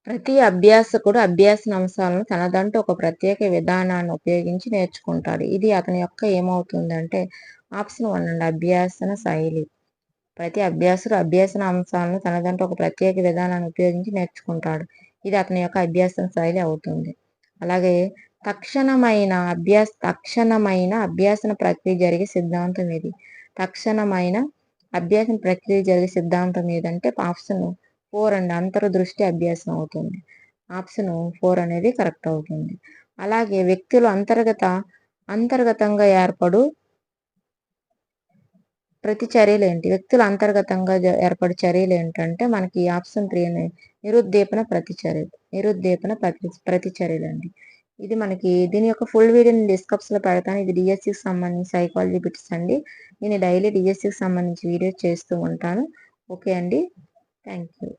ప్రతి అభ్యాసకుడు అభ్యాసన అంశాలను తనదంటూ ఒక ప్రత్యేక విధానాన్ని ఉపయోగించి నేర్చుకుంటాడు. ఇది అతని యొక్క ఏమవుతుందంటే ఆప్షన్ 1 అండి అభ్యాసన శైలి. ప్రతి అభ్యాసుడు అభ్యాసన అంశాలను తనదంటూ ఒక ప్రత్యేక విధానాన్ని ఉపయోగించి నేర్చుకుంటాడు. ఇది అతని యొక్క అభ్యాసన శైలి అవుతుంది. అలాగే తక్షణమైన అభ్యాసన ప్రక్రియ జరిగే సిద్ధాంతం ఇది. తక్షణమైన అభ్యాసన ప్రక్రియ జరిగే సిద్ధాంతం ఏదంటే ఆప్షన్ 4 అండి అంతర్దృష్టి అభ్యాసం అవుతుంది. ఆప్షన్ 4 అనేది కరెక్ట్ అవుతుంది. అలాగే వ్యక్తులు అంతర్గతంగా ఏర్పడు ప్రతి చర్యలేంటి? వ్యక్తుల అంతర్గతంగా ఏర్పడే చర్యలేంటంటే మనకి ఆప్షన్ 3 అనే నిరుద్దీపన ప్రతిచర్యలండి. ఇది మనకి దీని యొక్క ఫుల్ వీడియోని డిస్క్రిప్షన్‌లో పెడతాను. ఇది డీఎస్సీకి సంబంధించి సైకాలజీ బిట్స్ అండి. నేను డైలీ డీఎస్సీకి సంబంధించి వీడియోస్ చేస్తూ ఉంటాను. ఓకే అండి. Thank you.